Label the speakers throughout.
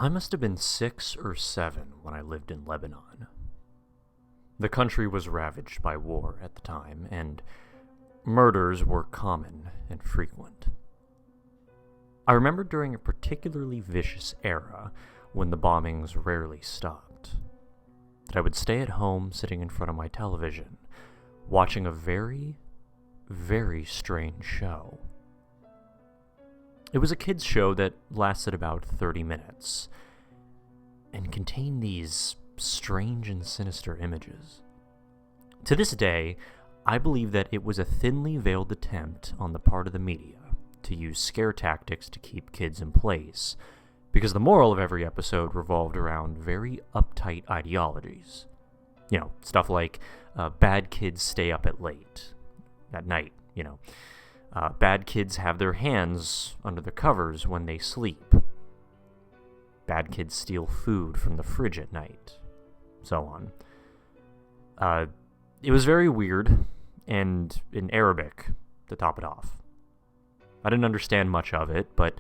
Speaker 1: I must have been 6 or 7 when I lived in Lebanon. The country was ravaged by war at the time, and murders were common and frequent. I remember during a particularly vicious era, when the bombings rarely stopped, that I would stay at home sitting in front of my television, watching a very, very strange show. It was a kids' show that lasted about 30 minutes, and contained these strange and sinister images. To this day, I believe that it was a thinly veiled attempt on the part of the media to use scare tactics to keep kids in place, because the moral of every episode revolved around very uptight ideologies. You know, stuff like, bad kids stay up at night, bad kids have their hands under the covers when they sleep. Bad kids steal food from the fridge at night. So on. It was very weird, and in Arabic, to top it off. I didn't understand much of it, but,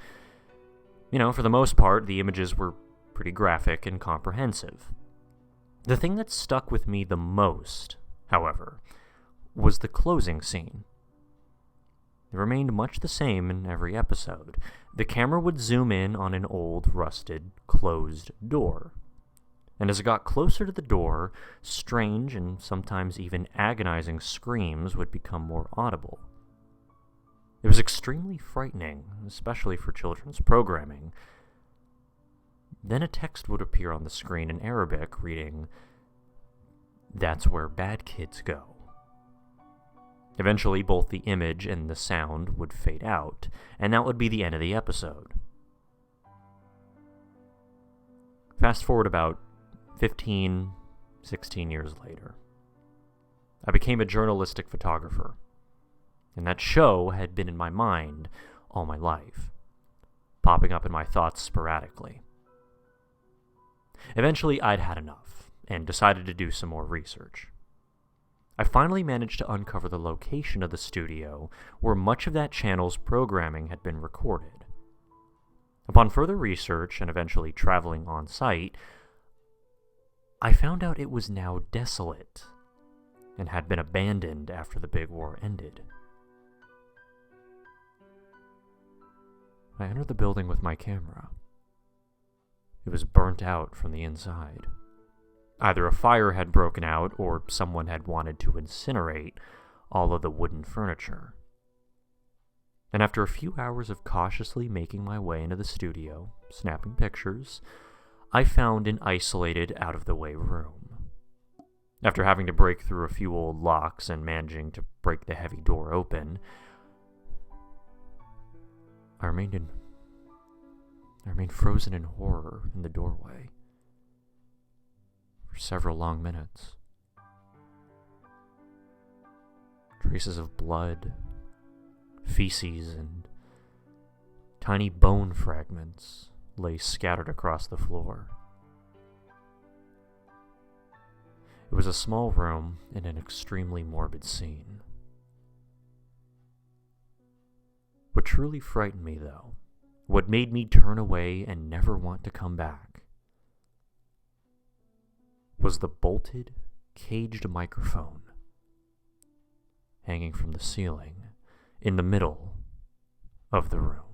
Speaker 1: for the most part, the images were pretty graphic and comprehensive. The thing that stuck with me the most, however, was the closing scene. It remained much the same in every episode. The camera would zoom in on an old, rusted, closed door. And as it got closer to the door, strange and sometimes even agonizing screams would become more audible. It was extremely frightening, especially for children's programming. Then a text would appear on the screen in Arabic reading, "That's where bad kids go." Eventually, both the image and the sound would fade out, and that would be the end of the episode. Fast forward about 15, 16 years later. I became a journalistic photographer, and that show had been in my mind all my life, popping up in my thoughts sporadically. Eventually, I'd had enough, and decided to do some more research. I finally managed to uncover the location of the studio where much of that channel's programming had been recorded. Upon further research and eventually traveling on site, I found out it was now desolate and had been abandoned after the big war ended. I entered the building with my camera. It was burnt out from the inside. Either a fire had broken out, or someone had wanted to incinerate all of the wooden furniture. And after a few hours of cautiously making my way into the studio, snapping pictures, I found an isolated, out-of-the-way room. After having to break through a few old locks and managing to break the heavy door open, I remained frozen in horror in the doorway for several long minutes. Traces of blood, feces, and tiny bone fragments lay scattered across the floor. It was a small room in an extremely morbid scene. What truly frightened me, though, what made me turn away and never want to come back, was the bolted, caged microphone hanging from the ceiling in the middle of the room.